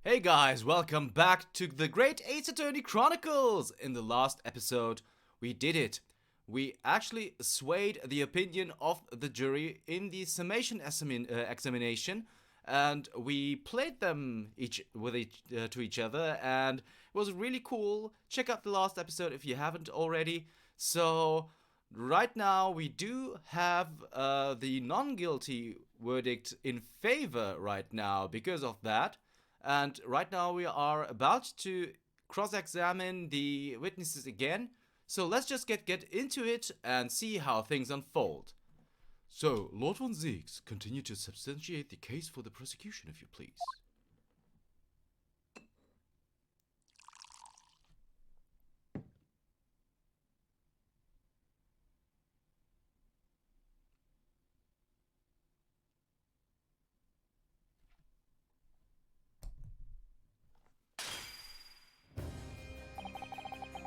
Hey guys, welcome back to the Great Ace Attorney Chronicles! In the last episode, we did it. We actually swayed the opinion of the jury in the summation examination, and we played them to each other, and it was really cool. Check out the last episode if you haven't already. So, right now we do have the non-guilty verdict in favor right now because of that. And right now we are about to cross-examine the witnesses again. So let's just get into it and see how things unfold. So, Lord von Zieks, continue to substantiate the case for the prosecution, if you please.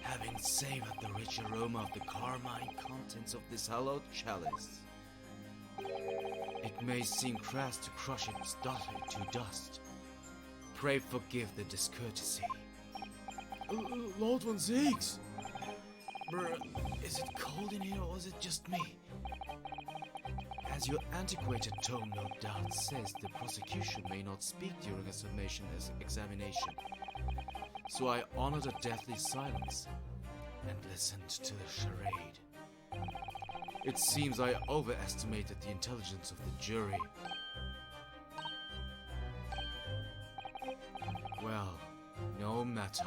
Having savored the rich aroma of the carmine contents of this hallowed chalice, it may seem crass to crush its daughter to dust. Pray forgive the discourtesy. Lord von Zieks! Is it cold in here or is it just me? As your antiquated tone no doubt says, the prosecution may not speak during a summation examination. So I honored a deathly silence and listened to the charade. It seems I overestimated the intelligence of the jury. Well, no matter.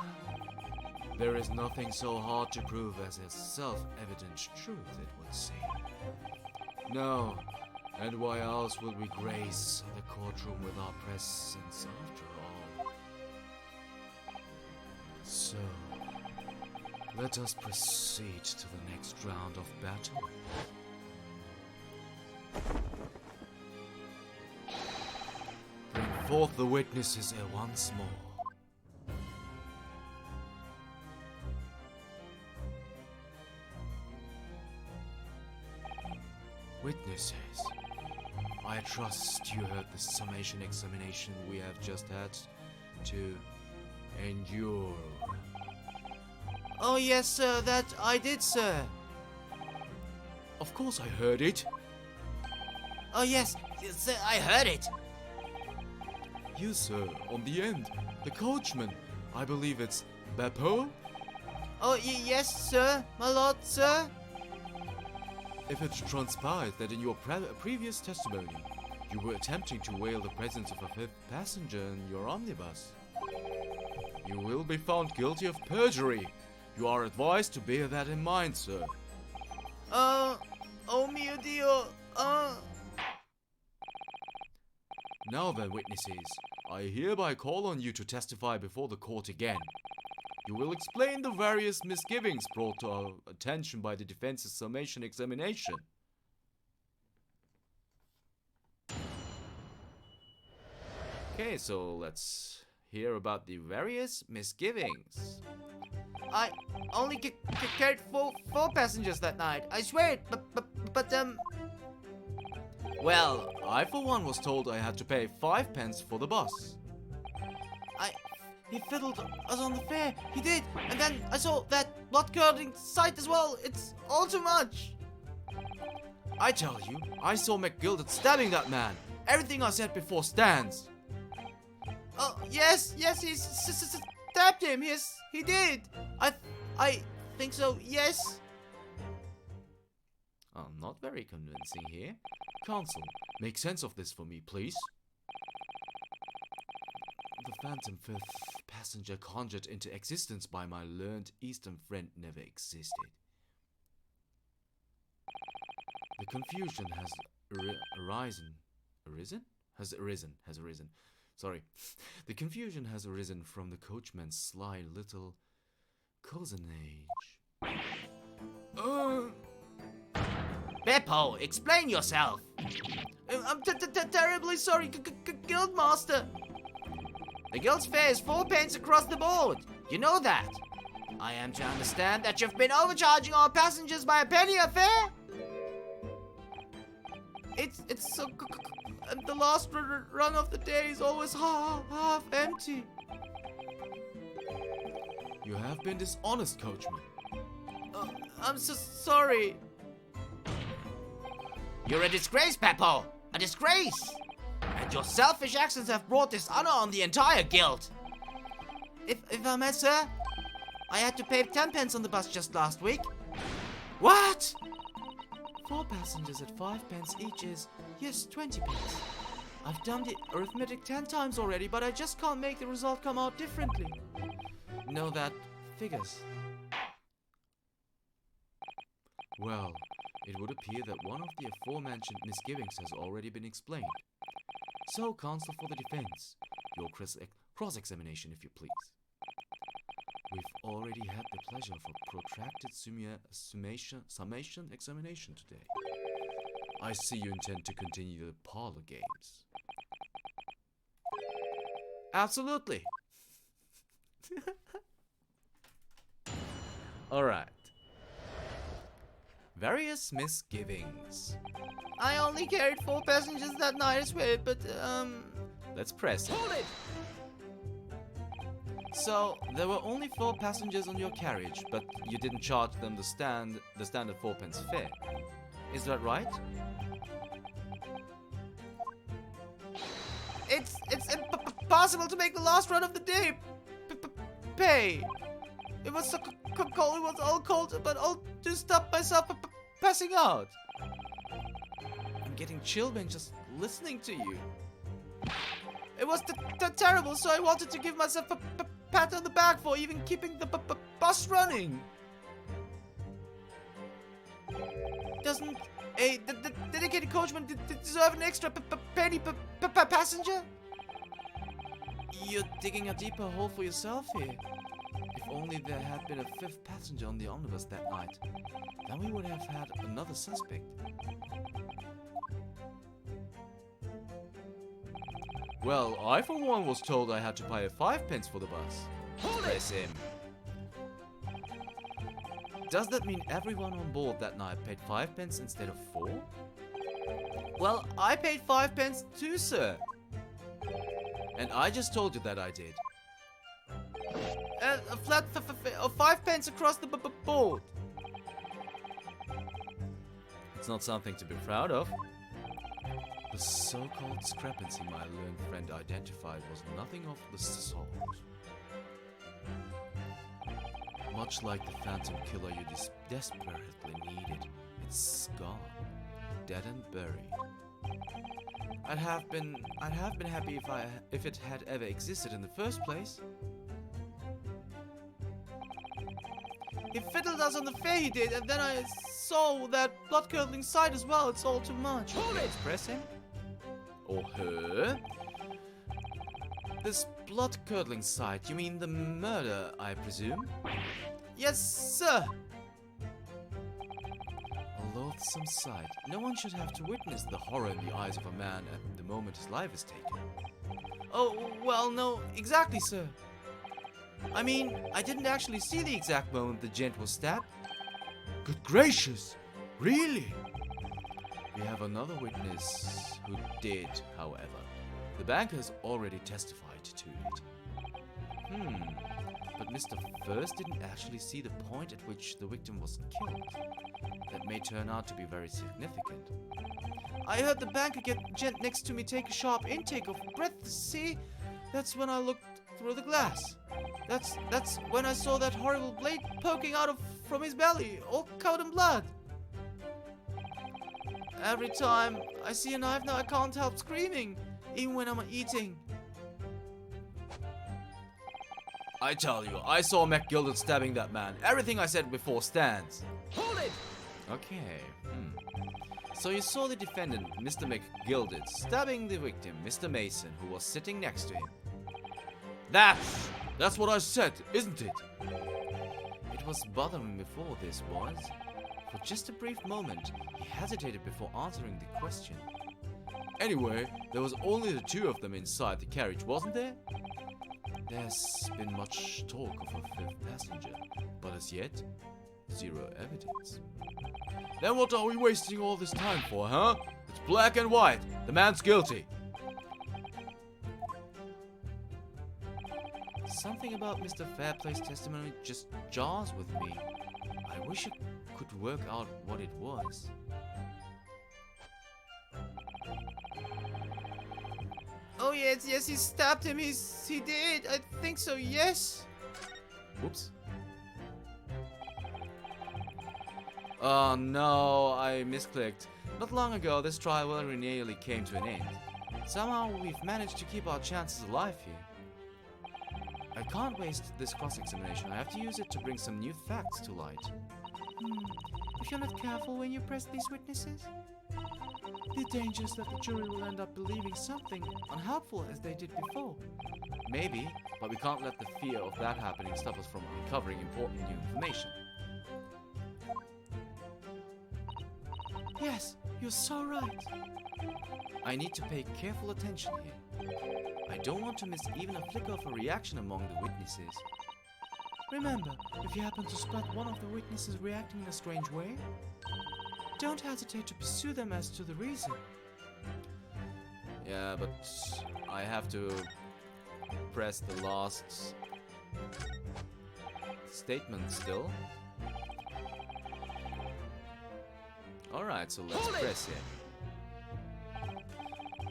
There is nothing so hard to prove as a self-evident truth, it would seem. No, and why else would we grace the courtroom with our presence after all? So, let us proceed to the next round of battle. Bring forth the witnesses once more. Witnesses, I trust you heard the summation examination we have just had to endure. Oh yes, sir, that I did, sir. Of course I heard it. Oh yes, sir, I heard it. You, sir, on the end, the coachman, I believe it's Beppo? Oh, yes, sir, my lord, sir. If it transpires that in your previous testimony, you were attempting to veil the presence of a fifth passenger in your omnibus, you will be found guilty of perjury. You are advised to bear that in mind, sir. Oh mio Dio, Now then, witnesses, I hereby call on you to testify before the court again. You will explain the various misgivings brought to our attention by the defense's summation examination. Okay, so let's hear about the various misgivings. I only carried four passengers that night. I swear it, but Well, I for one was told I had to pay 5 pence for the bus. He fiddled us on the fare. He did, and then I saw that blood-curdling sight as well. It's all too much. I tell you, I saw McGilded stabbing that man. Everything I said before stands. Oh yes, he stabbed him. Yes, he did. I think so. Yes. Not very convincing here. Counsel, make sense of this for me, please. The phantom fifth passenger conjured into existence by my learned Eastern friend never existed. The confusion has arisen. Sorry. The confusion has arisen from the coachman's sly little cousinage. Beppo, explain yourself. I'm terribly sorry, Guildmaster. The guild's fare is 4 pence across the board. You know that. I am to understand that you've been overcharging our passengers by a penny a fare? It's so and the last run of the day is always half empty. You have been dishonest, coachman. I'm so sorry. You're a disgrace, Peppo! A disgrace! And your selfish actions have brought dishonor on the entire guild. If I may, sir, I had to pay 10 pence on the bus just last week. What? 4 passengers at 5 pence each is, yes, 20 pence. I've done the arithmetic 10 times already, but I just can't make the result come out differently. No, that figures. Well, it would appear that one of the aforementioned misgivings has already been explained. So, counsel for the defense, your cross-examination, if you please. We've already had the pleasure of a protracted summation examination today. I see you intend to continue the parlor games. Absolutely. Alright. Various misgivings. I only carried 4 passengers that night as well, but let's press it. Hold it! So, there were only 4 passengers on your carriage, but you didn't charge them the standard 4 pence fare. Is that right? It's impossible to make the last run of the day pay. It was so cold, it was all cold, but all to stop myself passing out. I'm getting chilblains just listening to you. It was terrible, so I wanted to give myself a pat on the back for even keeping the bus running. Doesn't a dedicated coachman deserve an extra penny per passenger? You're digging a deeper hole for yourself here. If only there had been a 5th passenger on the omnibus that night, then we would have had another suspect. Well, I for one was told I had to pay 5 pence for the bus. Press him. Does that mean everyone on board that night paid 5 pence instead of 4? Well, I paid 5 pence too, sir. And I just told you that I did. A flat of 5 pence across the board. It's not something to be proud of. The so-called discrepancy my learned friend identified was nothing of the sort. Much like the phantom killer you desperately needed, it's gone, dead and buried. I'd have been happy if it had ever existed in the first place. He fiddled us on the fare, he did, and then I saw that blood-curdling sight as well. It's all too much. Hold it! Press him. Or her. This blood-curdling sight, you mean the murder, I presume? Yes, sir! A loathsome sight. No one should have to witness the horror in the eyes of a man at the moment his life is taken. Oh, well, no, exactly, sir. I mean, I didn't actually see the exact moment the gent was stabbed. Good gracious! Really? We have another witness who did, however. The banker has already testified to it. But Mr. First didn't actually see the point at which the victim was killed. That may turn out to be very significant. I heard the banker gent next to me take a sharp intake of breath. See? That's when I looked through the glass. That's when I saw that horrible blade poking out from his belly, all covered in blood. Every time I see a knife now, I can't help screaming, even when I'm eating. I tell you, I saw MacGilded stabbing that man. Everything I said before stands. Hold it! Okay. So you saw the defendant, Mr. MacGilded, stabbing the victim, Mr. Mason, who was sitting next to him. That's what I said, isn't it? It was bothering me before this was. For just a brief moment, he hesitated before answering the question. Anyway, there was only the 2 of them inside the carriage, wasn't there? There's been much talk of a 5th passenger, but as yet, 0 evidence. Then what are we wasting all this time for, huh? It's black and white. The man's guilty. Something about Mr. Fairplay's testimony just jars with me. I wish I could work out what it was. Oh yes, he stabbed him. He did. I think so, yes. Whoops. Oh no, I misclicked. Not long ago, this trial very nearly came to an end. Somehow we've managed to keep our chances alive here. I can't waste this cross-examination. I have to use it to bring some new facts to light. If you're not careful when you press these witnesses, the danger is that the jury will end up believing something unhelpful as they did before. Maybe, but we can't let the fear of that happening stop us from uncovering important new information. Yes, you're so right. I need to pay careful attention here. I don't want to miss even a flicker of a reaction among the witnesses. Remember, if you happen to spot one of the witnesses reacting in a strange way, don't hesitate to pursue them as to the reason. Yeah, but I have to press the last statement still. Alright, so let's press it.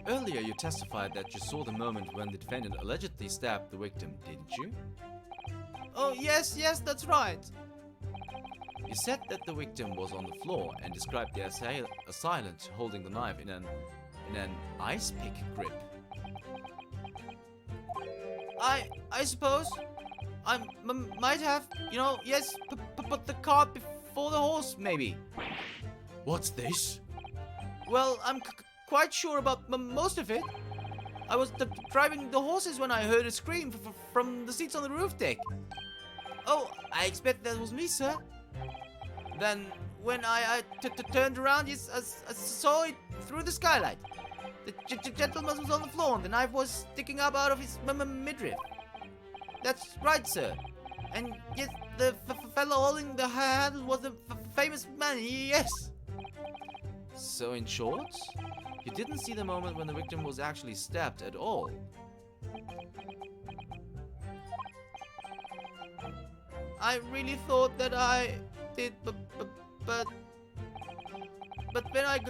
Earlier you testified that you saw the moment when the defendant allegedly stabbed the victim, didn't you? Oh, yes, that's right. You said that the victim was on the floor and described the assailant holding the knife in an ice pick grip. I suppose I might have, yes, put the cart before the horse, maybe. What's this? Well, I'm quite sure about most of it. I was driving the horses when I heard a scream from the seats on the roof deck. Oh, I expect that was me, sir. Then, when I turned around, yes, I saw it through the skylight. The gentleman was on the floor and the knife was sticking up out of his midriff. That's right, sir. And yes, the fellow holding the handle was the famous man, yes. So in short, you didn't see the moment when the victim was actually stabbed at all. I really thought that I did, but when I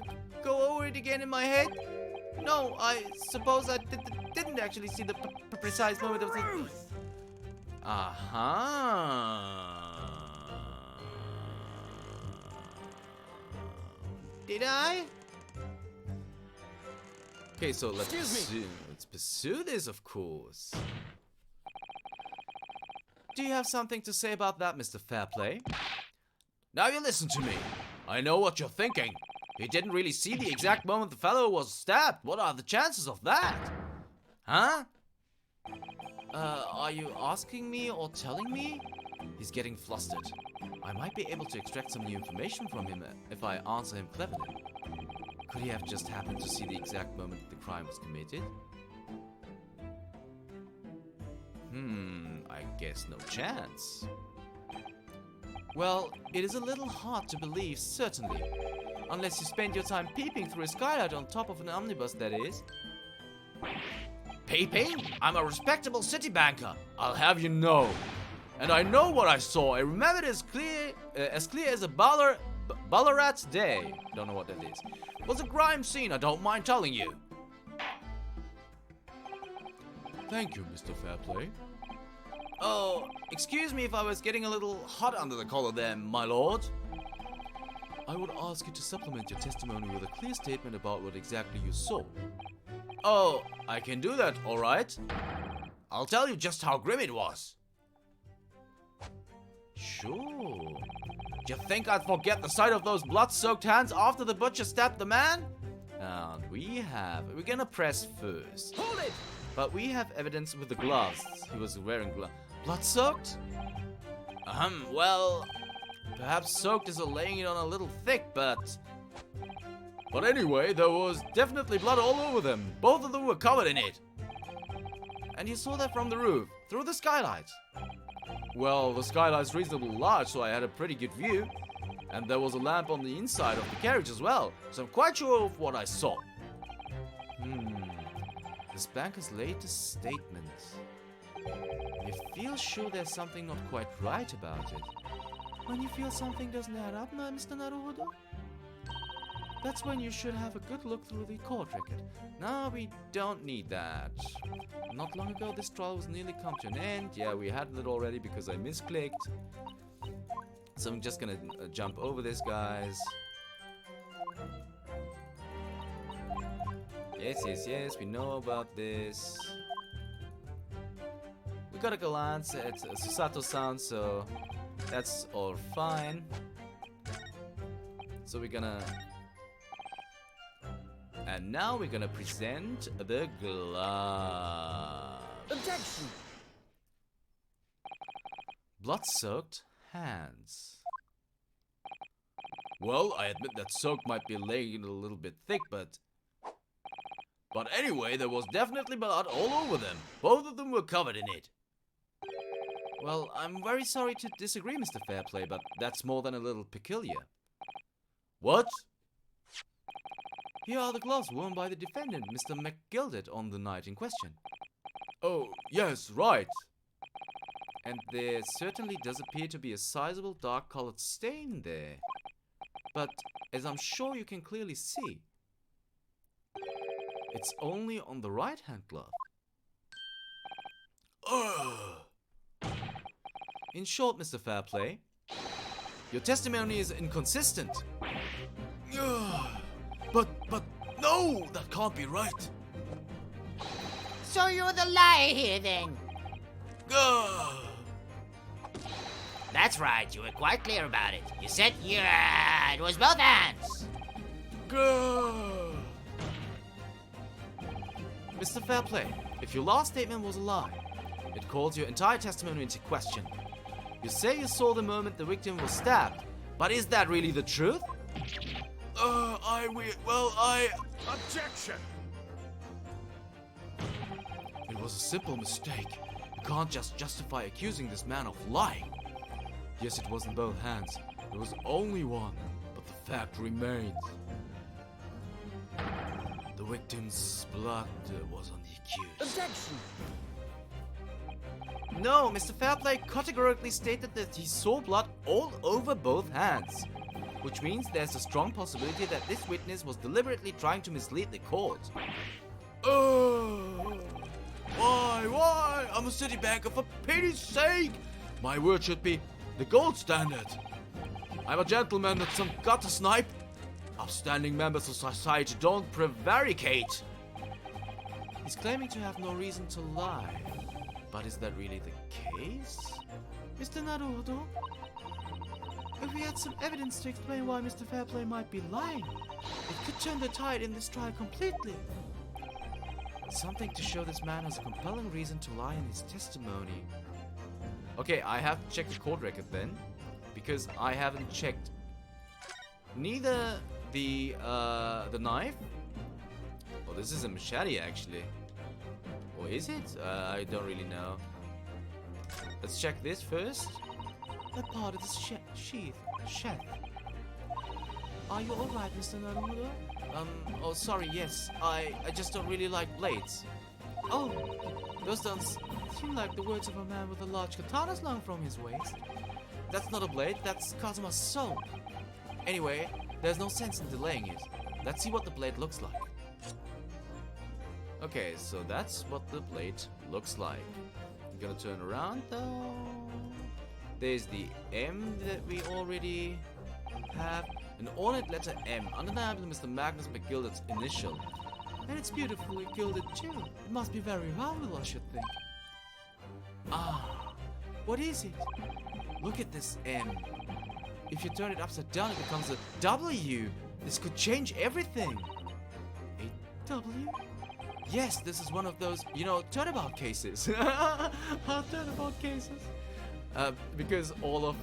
go over it again in my head, no, I suppose I didn't actually see the precise moment of the... Did I? Okay, so let's pursue this, of course. Do you have something to say about that, Mr. Fairplay? Now you listen to me. I know what you're thinking. He didn't really see the exact moment the fellow was stabbed. What are the chances of that? Huh? Are you asking me or telling me? He's getting flustered. I might be able to extract some new information from him if I answer him cleverly. Could he have just happened to see the exact moment the crime was committed? I guess no chance. Well, it is a little hard to believe, certainly. Unless you spend your time peeping through a skylight on top of an omnibus, that is. Peeping? I'm a respectable city banker. I'll have you know. And I know what I saw. I remember it as clear as a Ballarat day. Don't know what that is. It was a crime scene, I don't mind telling you. Thank you, Mr. Fairplay. Oh, excuse me if I was getting a little hot under the collar there, my lord. I would ask you to supplement your testimony with a clear statement about what exactly you saw. Oh, I can do that, alright. I'll tell you just how grim it was. Sure. Do you think I'd forget the sight of those blood-soaked hands after the butcher stabbed the man? And we're gonna press first. Hold it! But we have evidence with the gloves. He was wearing gloves. Blood-soaked? Well, perhaps soaked is laying it on a little thick, but anyway, there was definitely blood all over them. Both of them were covered in it. And you saw that from the roof, through the skylight. Well, the skylight's reasonably large, so I had a pretty good view. And there was a lamp on the inside of the carriage as well, so I'm quite sure of what I saw. This banker's latest statement. You feel sure there's something not quite right about it. When you feel something doesn't add up, Mr. Naruhodo? That's when you should have a good look through the court record. No, we don't need that. Not long ago, this trial was nearly come to an end. Yeah, we had it already because I misclicked. So I'm just gonna jump over this, guys. Yes, we know about this. We got a glance at Susato-san, so that's all fine. So we're gonna... And now we're gonna present the glove. Objection! Blood-soaked hands. Well, I admit that soak might be laying a little bit thick, but anyway, there was definitely blood all over them. Both of them were covered in it. Well, I'm very sorry to disagree, Mr. Fairplay, but that's more than a little peculiar. What? Here are the gloves worn by the defendant, Mr. McGilded, on the night in question. Oh, yes, right. And there certainly does appear to be a sizable dark-colored stain there. But, as I'm sure you can clearly see, it's only on the right-hand glove. In short, Mr. Fairplay, your testimony is inconsistent. But no, that can't be right. So you're the liar here then? That's right, you were quite clear about it. You said, yeah, it was both hands. Mr. Fairplay, if your last statement was a lie, it calls your entire testimony into question. You say you saw the moment the victim was stabbed, but is that really the truth? Objection! It was a simple mistake. You can't just justify accusing this man of lying. Yes, it was in both hands. There was only one, but the fact remains. The victim's blood was on the accused. Objection! No, Mr. Fairplay categorically stated that he saw blood all over both hands. Which means there's a strong possibility that this witness was deliberately trying to mislead the court. Why? I'm a city banker, for pity's sake! My word should be the gold standard. I'm a gentleman, not some gutter snipe. Upstanding members of society don't prevaricate. He's claiming to have no reason to lie. But is that really the case? Mr. Naruhodo? If we had some evidence to explain why Mr. Fairplay might be lying, it could turn the tide in this trial completely. Something to show this man has a compelling reason to lie in his testimony. Okay, I have to check the court record then, because I haven't checked neither the knife. Oh, this is a machete actually. Or is it? I don't really know. Let's check this first. That part of the sheath. Are you alright, Mr. Naruhodo? Oh, sorry, yes. I just don't really like blades. Oh, those don't seem like the words of a man with a large katana slung from his waist. That's not a blade, that's Kazuma's soul. Anyway, there's no sense in delaying it. Let's see what the blade looks like. Okay, so that's what the blade looks like. I'm gonna turn around though. There's the M that we already have. An ornate letter M, undeniably Mr. Magnus McGilded's initial. And it's beautifully gilded too. It must be very valuable, I should think. Ah, what is it? Look at this M. If you turn it upside down, it becomes a W. This could change everything. A W? Yes, this is one of those, turnabout cases. Turnabout cases. Because all of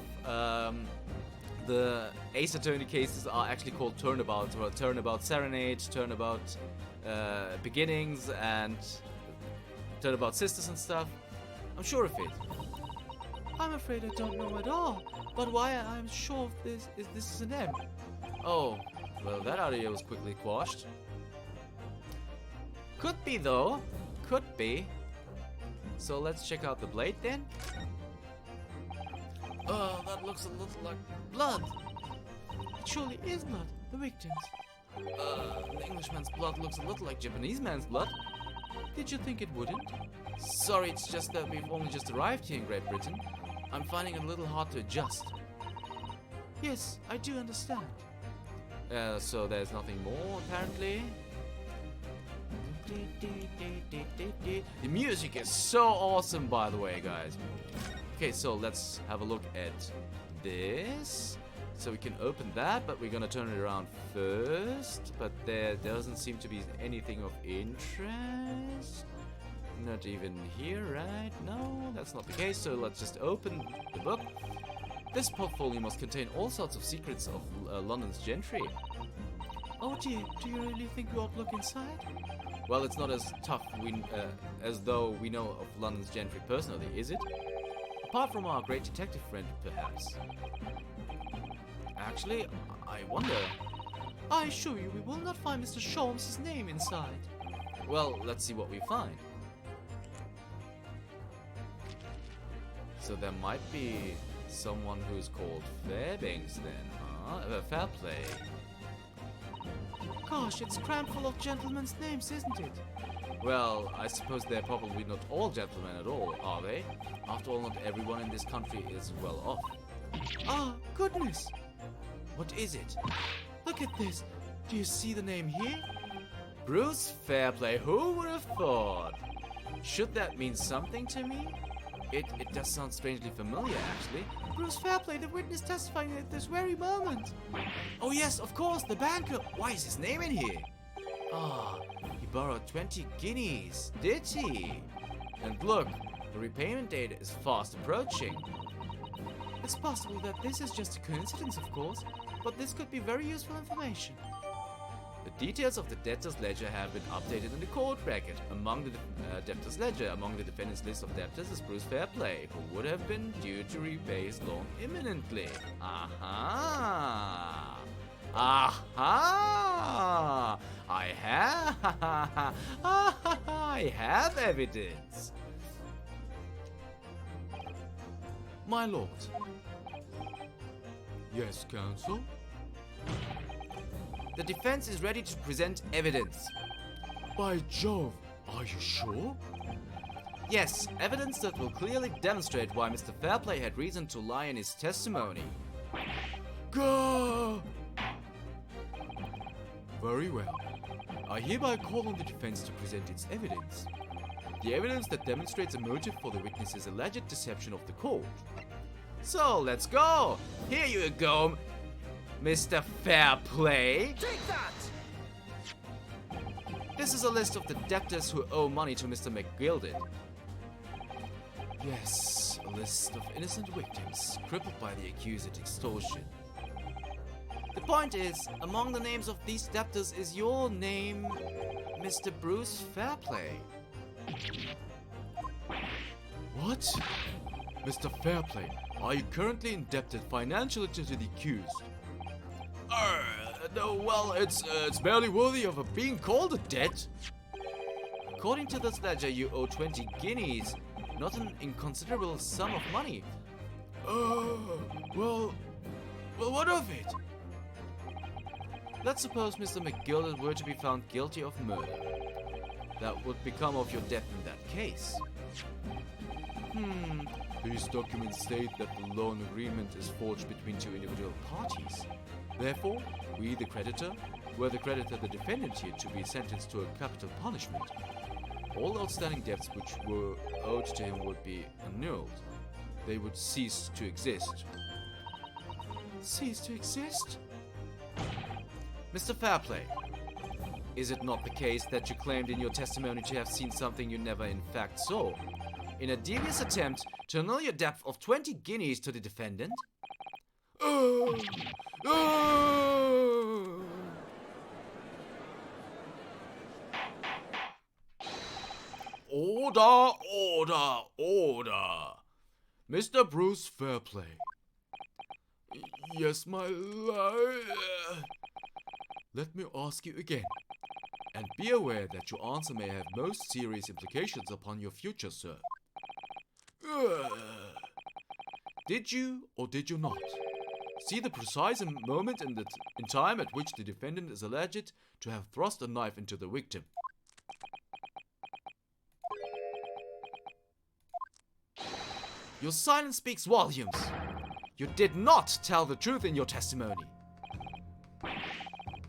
the Ace Attorney cases are actually called turnabouts, or turnabout serenade, turnabout beginnings, and turnabout sisters and stuff. I'm sure of it. I'm afraid I don't know at all. But why I'm sure this is an M. Oh, well, that idea was quickly quashed. Could be, though. Could be. So let's check out the blade then. Oh, that looks a little like blood. It surely is blood. The victims. The Englishman's blood looks a little like Japanese man's blood. Did you think it wouldn't? Sorry, it's just that we've only just arrived here in Great Britain. I'm finding it a little hard to adjust. Yes, I do understand. So there's nothing more, apparently. The music is so awesome, by the way, guys. Okay, so let's have a look at this. So we can open that, but we're gonna turn it around first. But there doesn't seem to be anything of interest. Not even here, right? No, that's not the case. So let's just open the book. This portfolio must contain all sorts of secrets of London's gentry. Oh dear, do you really think we ought to look inside? Well, it's not as tough as though we know of London's gentry personally, is it? Apart from our great detective friend, perhaps. Actually, I wonder. I assure you, we will not find Mr. Sholmes' name inside. Well, let's see what we find. So there might be someone who's called Fairbanks then, huh? Fair play. Gosh, it's crammed full of gentlemen's names, isn't it? Well, I suppose they're probably not all gentlemen at all, are they? After all, not everyone in this country is well off. Ah, goodness! What is it? Look at this. Do you see the name here? Bruce Fairplay, who would have thought? Should that mean something to me? It does sound strangely familiar, actually. Bruce Fairplay, the witness testifying at this very moment. Oh yes, of course, the banker. Why is his name in here? Ah, he borrowed 20 guineas, did he? And look, the repayment date is fast approaching. It's possible that this is just a coincidence, of course, but this could be very useful information. The details of the debtor's ledger have been updated in the court record. Among the debtor's ledger, among the defendant's list of debtors is Bruce Fairplay, who would have been due to repay his loan imminently. Aha! Aha! I have evidence. My lord. Yes, counsel? The defense is ready to present evidence. By Jove, are you sure? Yes, evidence that will clearly demonstrate why Mr. Fairplay had reason to lie in his testimony. Go! Very well. I hereby call on the defense to present its evidence. The evidence that demonstrates a motive for the witness's alleged deception of the court. So, let's go! Here you go, Mr. Fairplay. Take that! This is a list of the debtors who owe money to Mr. McGilded. Yes, a list of innocent victims, crippled by the accused extortion. The point is, among the names of these debtors is your name, Mr. Bruce Fairplay. What? Mr. Fairplay, are you currently indebted financially to the accused? No, well, it's barely worthy of being called a debt. According to this ledger, you owe 20 guineas, not an inconsiderable sum of money. Well, what of it? Let's suppose Mr. McGilded were to be found guilty of murder. That would become of your debt in that case. These documents state that the loan agreement is forged between two individual parties. Therefore, we, the creditor, were the creditor, the defendant here, to be sentenced to a capital punishment. All outstanding debts which were owed to him would be annulled. They would cease to exist. Cease to exist? Mr. Fairplay, is it not the case that you claimed in your testimony to have seen something you never in fact saw? In a devious attempt to annul your debt of 20 guineas to the defendant? Order, order, order. Mr. Bruce Fairplay. Yes, my lord. Let me ask you again. And be aware that your answer may have most serious implications upon your future, sir. Did you or did you not see the precise moment in time at which the defendant is alleged to have thrust a knife into the victim? Your silence speaks volumes. You did not tell the truth in your testimony.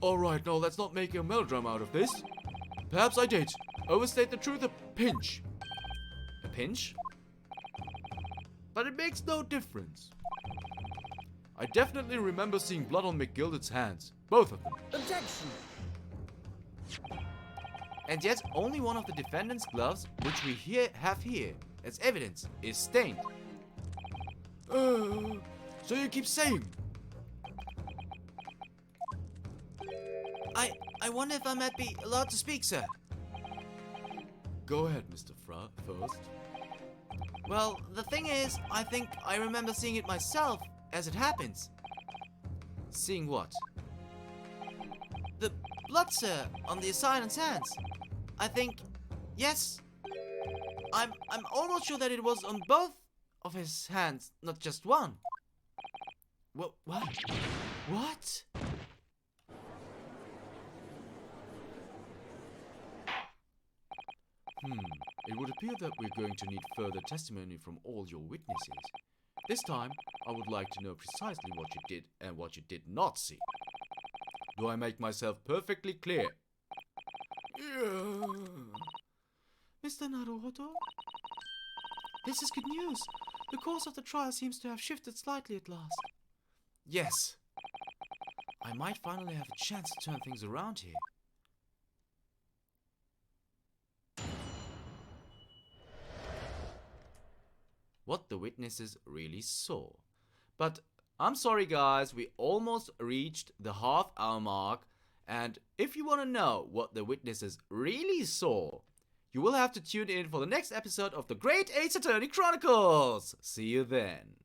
Alright, now let's not make a melodrama out of this. Perhaps I did overstate the truth a pinch. A pinch? But it makes no difference. I definitely remember seeing blood on McGilded's hands. Both of them. Objection! And yet only one of the defendant's gloves, which we have here as evidence, is stained. So you keep saying? I wonder if I might be allowed to speak, sir. Go ahead, Mr. First. Well, the thing is, I think I remember seeing it myself as it happens. Seeing what? The blood, sir, on the assailant's hands. I think, yes. I'm almost sure that it was on both of his hands, not just one. What? What? It would appear that we're going to need further testimony from all your witnesses. This time, I would like to know precisely what you did and what you did not see. Do I make myself perfectly clear? Yeah. Mr. Naruhodo? This is good news. The course of the trial seems to have shifted slightly at last. Yes. I might finally have a chance to turn things around here. What the witnesses really saw. But I'm sorry guys, we almost reached the half-hour mark, and if you want to know what the witnesses really saw, you will have to tune in for the next episode of the Great Ace Attorney Chronicles. See you then.